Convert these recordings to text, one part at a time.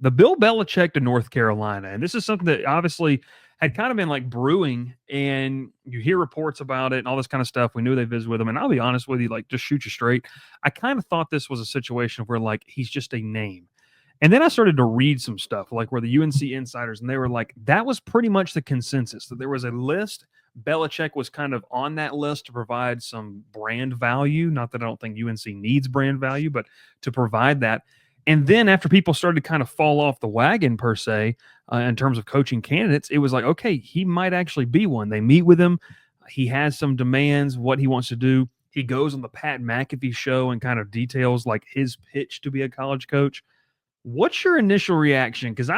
the Bill Belichick to North Carolina. And this is something that obviously had kind of been like brewing, and you hear reports about it and all this kind of stuff. We knew they visited with him. And I'll be honest with you, like, just shoot you straight. I kind of thought this was a situation where, like, he's just a name. And then I started to read some stuff, like where the UNC insiders, and they were like, that was pretty much the consensus, that there was a list. Belichick was kind of on that list to provide some brand value. Not that I don't think UNC needs brand value, but to provide that. And then after people started to kind of fall off the wagon, per se, in terms of coaching candidates, it was like, okay, he might actually be one. They meet with him. He has some demands, what he wants to do. He goes on the Pat McAfee show and kind of details like his pitch to be a college coach. What's your initial reaction? Because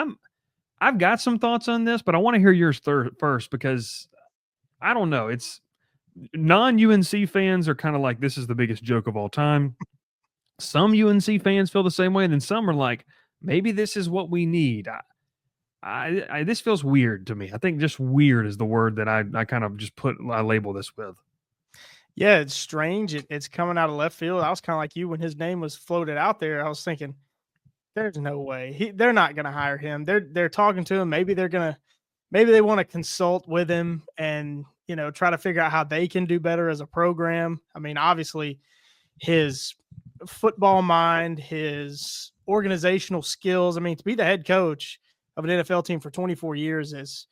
I've got some thoughts on this, but I want to hear yours first, because I don't know. It's non-UNC fans are kind of like, this is the biggest joke of all time. Some UNC fans feel the same way, and then some are like, maybe this is what we need. This feels weird to me. I think just weird is the word that I kind of just I label this with. Yeah, it's strange. It's coming out of left field. I was kind of like you when his name was floated out there. I was thinking, there's no way they're not going to hire him. They're talking to him. Maybe they want to consult with him and, try to figure out how they can do better as a program. I mean, obviously his football mind, his organizational skills. I mean, to be the head coach of an NFL team for 24 years is,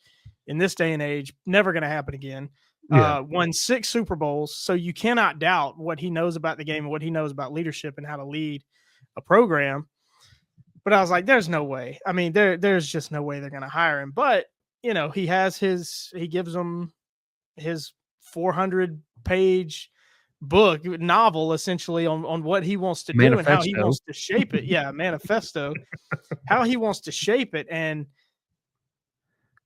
in this day and age, never going to happen again. Yeah. Won 6 Super Bowls. So you cannot doubt what he knows about the game and what he knows about leadership and how to lead a program. But I was like, there's no way. I mean, there's just no way they're going to hire him. But, he gives them his 400-page book, novel, essentially, on what he wants to do and how he wants to shape it. Yeah, manifesto, how he wants to shape it. And,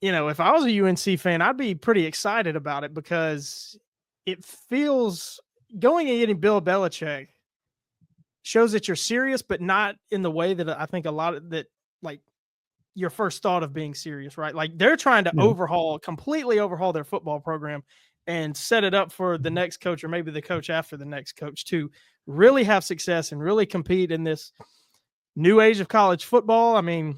if I was a UNC fan, I'd be pretty excited about it, because it feels going and getting Bill Belichick shows that you're serious, but not in the way that I think a lot of that, like, your first thought of being serious, right? Like, they're trying to completely overhaul their football program and set it up for the next coach, or maybe the coach after the next coach, to really have success and really compete in this new age of college football. I mean,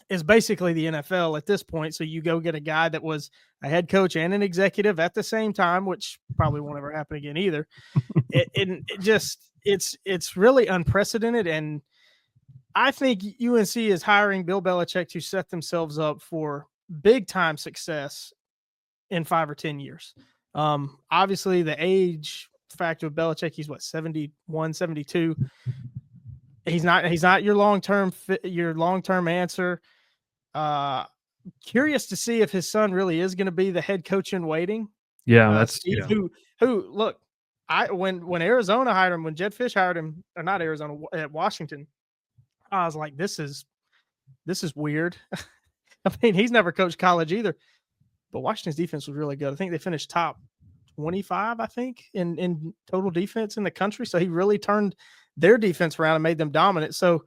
it's basically the NFL at this point. So you go get a guy that was a head coach and an executive at the same time, which probably won't ever happen again either. It's really unprecedented. And I think UNC is hiring Bill Belichick to set themselves up for big time success in 5 or 10 years. Obviously the age factor of Belichick, he's 71, 72. He's not your long-term answer. Curious to see if his son really is going to be the head coach in waiting. Yeah, that's Steve, who look, when Arizona hired him, when Jed Fish hired him, or not Arizona, at Washington, I was like, this is weird. I mean, he's never coached college either, but Washington's defense was really good. I think they finished top 25, I think, in total defense in the country. So he really turned their defense around and made them dominant. So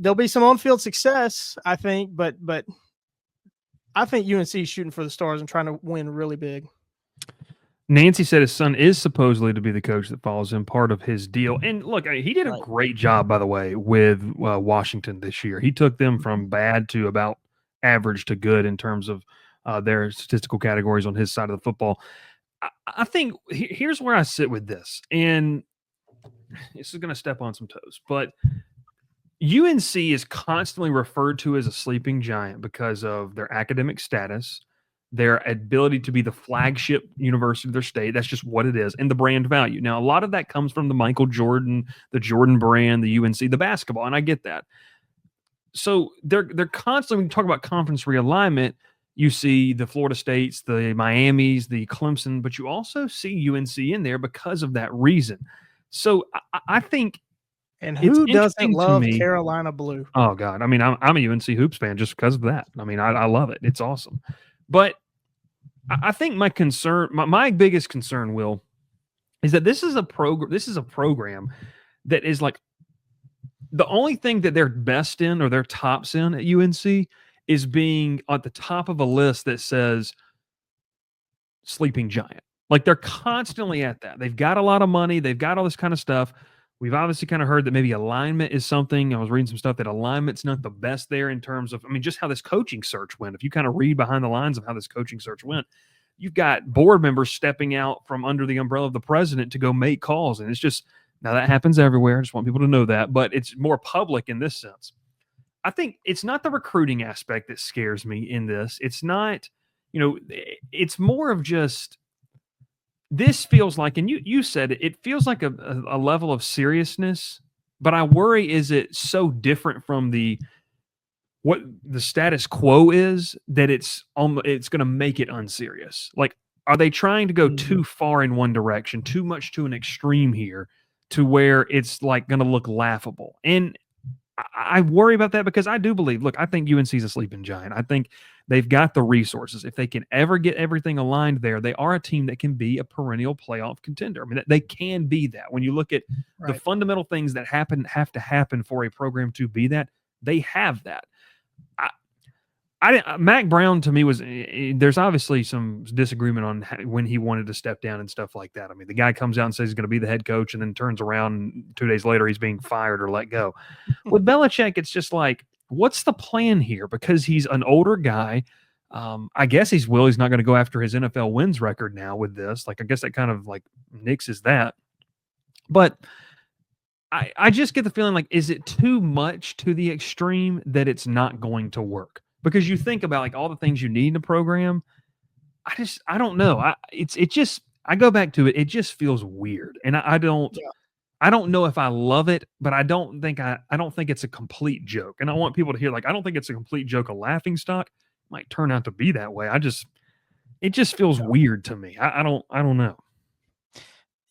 there'll be some on-field success, I think, but I think UNC is shooting for the stars and trying to win really big. Nancy said his son is supposedly to be the coach that follows him, part of his deal. And look, he did a great job, by the way, with Washington this year. He took them from bad to about average to good in terms of their statistical categories on his side of the football. I think here's where I sit with this, and this is going to step on some toes, but UNC is constantly referred to as a sleeping giant because of their academic status, their ability to be the flagship university of their state. That's just what it is. And the brand value. Now, a lot of that comes from the Michael Jordan, the Jordan brand, the UNC, the basketball. And I get that. So they're constantly, when you talk about conference realignment, you see the Florida States, the Miamis, the Clemson, but you also see UNC in there because of that reason. So I think, and who doesn't love Carolina blue? Oh God. I mean, I'm a UNC hoops fan just because of that. I mean, I love it. It's awesome. But I think my biggest concern, Will, is that this is a program that is like the only thing that they're best in or they're tops in at UNC is being at the top of a list that says sleeping giant. Like they're constantly at that. They've got a lot of money. They've got all this kind of stuff. We've obviously kind of heard that maybe alignment is something. I was reading some stuff that alignment's not the best there in terms of, I mean, just how this coaching search went. If you kind of read behind the lines of how this coaching search went, you've got board members stepping out from under the umbrella of the president to go make calls. And it's just, now that happens everywhere. I just want people to know that, but it's more public in this sense. I think it's not the recruiting aspect that scares me in this. It's not, it's more of just, this feels like, and you said it, it feels like a level of seriousness, but I worry, is it so different from what the status quo is that it's going to make it unserious? Like, are they trying to go too far in one direction, too much to an extreme here, to where it's like going to look laughable? And I worry about that because I do believe, look, I think UNC is a sleeping giant. I think they've got the resources. If they can ever get everything aligned there, they are a team that can be a perennial playoff contender. I mean, they can be that. When you look at the fundamental things that have to happen for a program to be that, they have that. Mac Brown to me was, there's obviously some disagreement on when he wanted to step down and stuff like that. I mean, the guy comes out and says he's going to be the head coach and then turns around and 2 days later he's being fired or let go. With Belichick, it's just like, what's the plan here? Because he's an older guy. I guess he's not going to go after his NFL wins record now with this. Like, I guess that kind of like nixes that. But I just get the feeling like, is it too much to the extreme that it's not going to work? Because you think about like all the things you need in a program. I don't know. I go back to it. It just feels weird. And I don't know if I love it, but I don't think it's a complete joke. And I want people to hear, like, I don't think it's a complete joke, a laughing stock. It might turn out to be that way. It just feels weird to me. I don't know.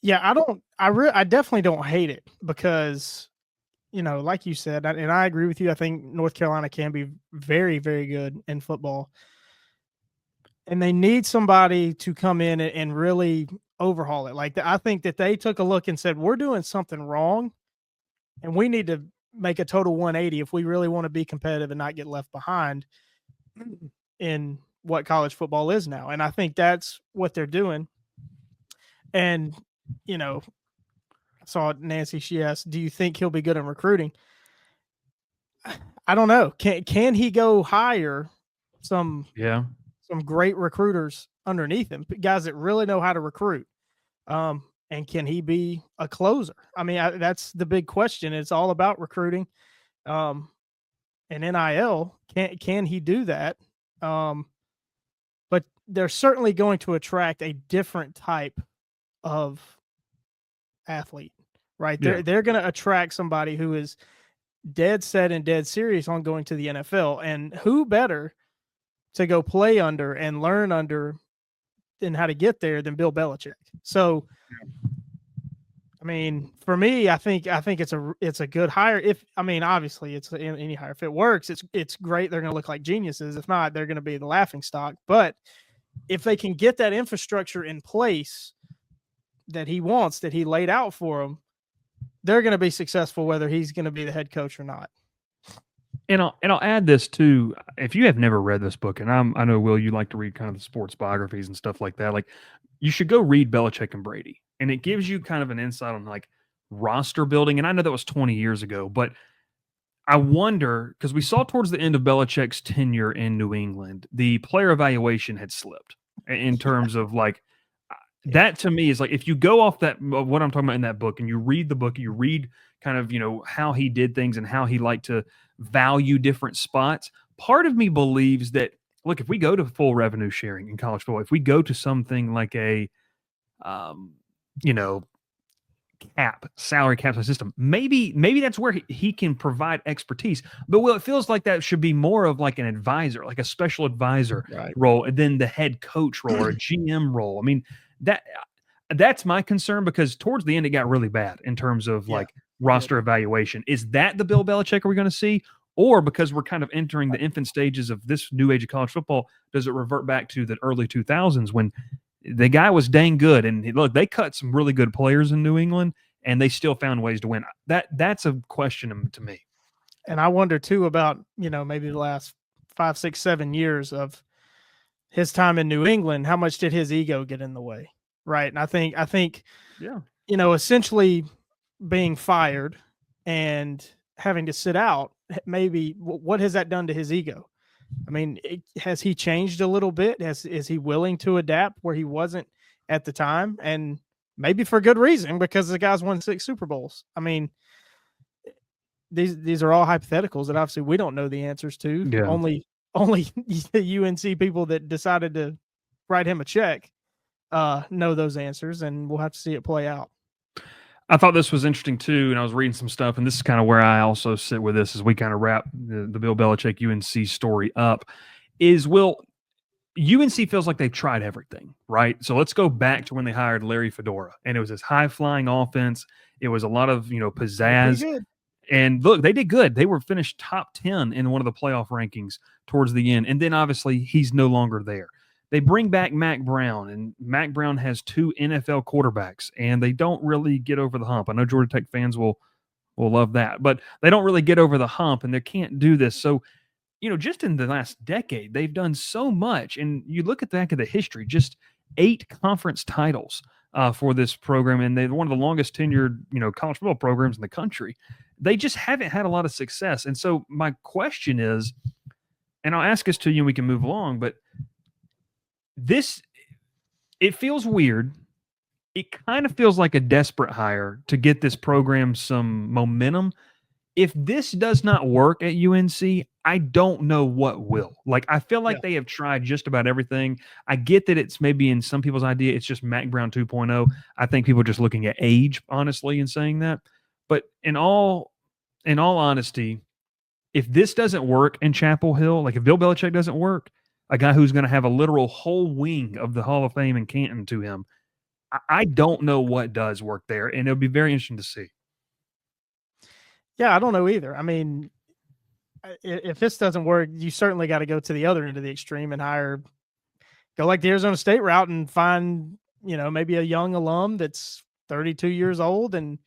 Yeah, I definitely don't hate it because, like you said, and I agree with you. I think North Carolina can be very, very good in football. And they need somebody to come in and really overhaul it. Like, I think that they took a look and said, we're doing something wrong and we need to make a total 180 if we really want to be competitive and not get left behind in what college football is now. And I think that's what they're doing. And, I saw Nancy, she asked, do you think he'll be good in recruiting? I don't know. Can he go hire some great recruiters underneath him, guys that really know how to recruit? And can he be a closer? I mean, that's the big question. It's all about recruiting. And NIL, can he do that? But they're certainly going to attract a different type of athlete, right? They're going to attract somebody who is dead set and dead serious on going to the NFL. And who better to go play under and learn under and how to get there than Bill Belichick? So, I mean, for me, I think it's a good hire. Obviously it's any hire. If it works, it's great. They're going to look like geniuses. If not, they're going to be the laughing stock. But if they can get that infrastructure in place that he wants, that he laid out for them, they're going to be successful, whether he's going to be the head coach or not. And I'll add this too. If you have never read this book, and I know, Will, you like to read kind of the sports biographies and stuff like that, like, you should go read Belichick and Brady. And it gives you kind of an insight on like roster building. And I know that was 20 years ago, but I wonder, because we saw towards the end of Belichick's tenure in New England, the player evaluation had slipped in terms of like, that to me is like, if you go off that, what I'm talking about in that book, and you read the book, you read kind of, how he did things and how he liked to value different spots. Part of me believes that, look, if we go to full revenue sharing in college football, if we go to something like a, salary cap system, maybe that's where he can provide expertise. But it feels like that should be more of like an advisor, like a special advisor role, than the head coach role or a GM role. I mean, that's my concern, because towards the end it got really bad in terms of like roster evaluation. Is that the Bill Belichick are we going to see? Or because we're kind of entering the infant stages of this new age of college football, does it revert back to the early 2000s when the guy was dang good? And look, they cut some really good players in New England and they still found ways to win. That's a question to me. And I wonder too about, maybe the last 5, 6, 7 years of his time in New England, how much did his ego get in the way? Right. And I think, essentially being fired and having to sit out, maybe what has that done to his ego? I mean, has he changed a little bit? Is he willing to adapt where he wasn't at the time? And maybe for good reason, because the guy's won 6 Super Bowls. I mean, these are all hypotheticals that obviously we don't know the answers to. Yeah. Only the UNC people that decided to write him a check know those answers, and we'll have to see it play out. I thought this was interesting too, and I was reading some stuff, and this is kind of where I also sit with this as we kind of wrap the Bill Belichick UNC story up. UNC feels like they've tried everything, right? So let's go back to when they hired Larry Fedora, and it was this high flying offense. It was a lot of pizzazz. Pretty good. And look, they did good. They were finished top 10 in one of the playoff rankings towards the end. And then obviously he's no longer there. They bring back Mac Brown, and Mac Brown has 2 NFL quarterbacks, and they don't really get over the hump. I know Georgia Tech fans will love that, but they don't really get over the hump, and they can't do this. So, just in the last decade, they've done so much. And you look at the back of the history, just 8 conference titles for this program, and they're one of the longest tenured, college football programs in the country. They just haven't had a lot of success. And so my question is, and I'll ask this to you and we can move along, but it feels weird. It kind of feels like a desperate hire to get this program some momentum. If this does not work at UNC, I don't know what will. Like, I feel like they have tried just about everything. I get that it's maybe in some people's idea, it's just Mac Brown 2.0. I think people are just looking at age, honestly, and saying that. But in all honesty, if this doesn't work in Chapel Hill, like if Bill Belichick doesn't work, a guy who's going to have a literal whole wing of the Hall of Fame in Canton to him, I don't know what does work there, and it'll be very interesting to see. Yeah, I don't know either. I mean, if this doesn't work, you certainly got to go to the other end of the extreme and go like the Arizona State route and find, maybe a young alum that's 32 years old and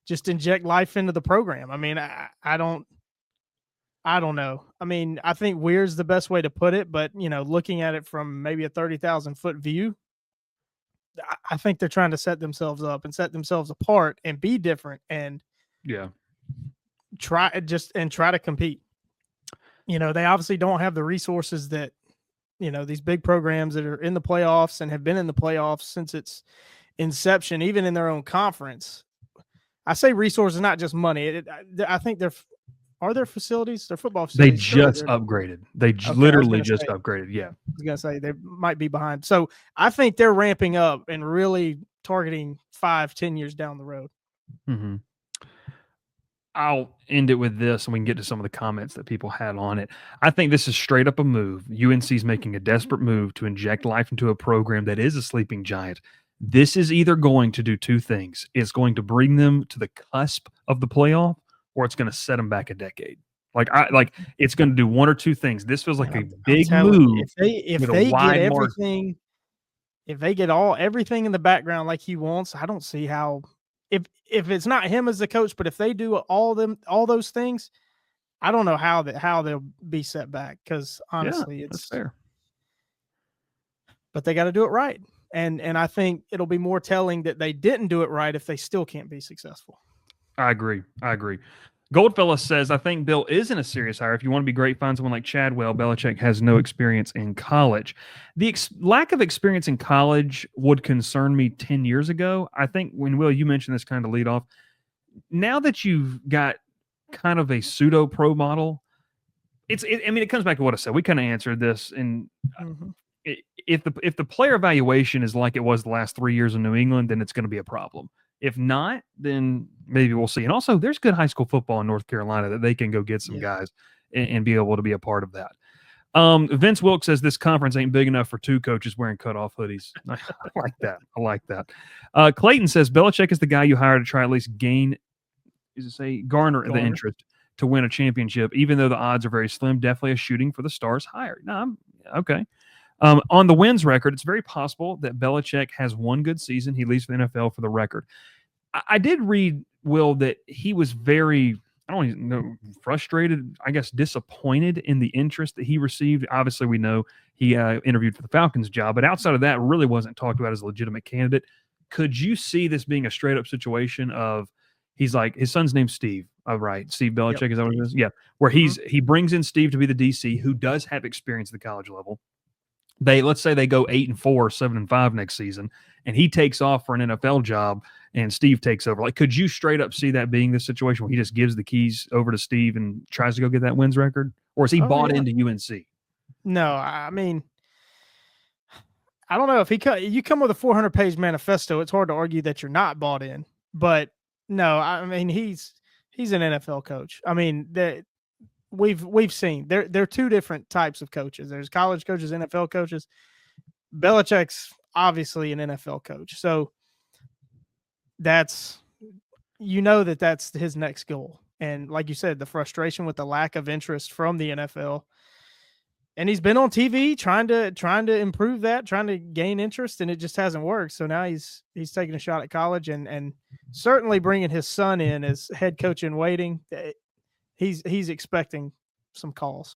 just inject life into the program. I mean, I don't know. I mean, I think weird's the best way to put it, but looking at it from maybe a 30,000-foot view, I think they're trying to set themselves up and set themselves apart and be different and try to compete. They obviously don't have the resources that, these big programs that are in the playoffs and have been in the playoffs since its inception, even in their own conference. I say resources, not just money. I think are there facilities? Their football facilities. They just upgraded. They literally just upgraded. Yeah. I was going to say they might be behind. So I think they're ramping up and really targeting 5-10 years down the road. Mm-hmm. I'll end it with this, and we can get to some of the comments that people had on it. I think this is straight up a move. UNC is making a desperate move to inject life into a program that is a sleeping giant. This is either going to do 2 things. It's going to bring them to the cusp of the playoff, or it's going to set them back a decade. It's going to do 1 or 2 things. This feels like a big move. If they get everything, if they get everything in the background like he wants, I don't see how. If it's not him as the coach, but if they do all those things, I don't know how they'll be set back. Because honestly, it's fair. But they got to do it right, and I think it'll be more telling that they didn't do it right if they still can't be successful. I agree. Goldfellas says, I think Bill isn't a serious hire. If you want to be great, find someone like Chadwell. Belichick has no experience in college. The lack of experience in college would concern me 10 years ago. I think when, Will, you mentioned this kind of lead off, now that you've got kind of a pseudo pro model, it comes back to what I said. We kind of answered this. And if the player evaluation is like it was the last 3 years in New England, then it's going to be a problem. If not, then maybe we'll see. And also, there's good high school football in North Carolina that they can go get some guys and be able to be a part of that. Vince Wilkes says this conference ain't big enough for 2 coaches wearing cutoff hoodies. I like that. Clayton says Belichick is the guy you hire to try at least garner the interest to win a championship, even though the odds are very slim. Definitely a shooting for the stars hire. No, okay. On the wins record, it's very possible that Belichick has 1 good season. He leaves for the NFL for the record. I did read, Will, that he was very, I don't even know, frustrated, I guess disappointed in the interest that he received. Obviously, we know he interviewed for the Falcons job, but outside of that, really wasn't talked about as a legitimate candidate. Could you see this being a straight-up situation of He's like, his son's name's Steve. Oh, right. Steve Belichick, Yep. is that what it is? Yeah. Where he brings in Steve to be the DC, who does have experience at the college level. Let's say they go 8-4, 7-5 next season, and he takes off for an NFL job and Steve takes over. Like, could you straight up see that being the situation where he just gives the keys over to Steve and tries to go get that wins record? Or is he bought into UNC? No, I mean, I don't know if you come with a 400-page manifesto. It's hard to argue that you're not bought in. But no, I mean he's an NFL coach. I mean that we've seen they're two different types of coaches. There's college coaches, NFL coaches. Belichick's obviously an NFL coach, so that's that's his next goal. And like you said, the frustration with the lack of interest from the NFL. And he's been on TV trying to improve that, trying to gain interest, and it just hasn't worked. So now he's taking a shot at college and certainly bringing his son in as head coach in waiting. He's expecting some calls.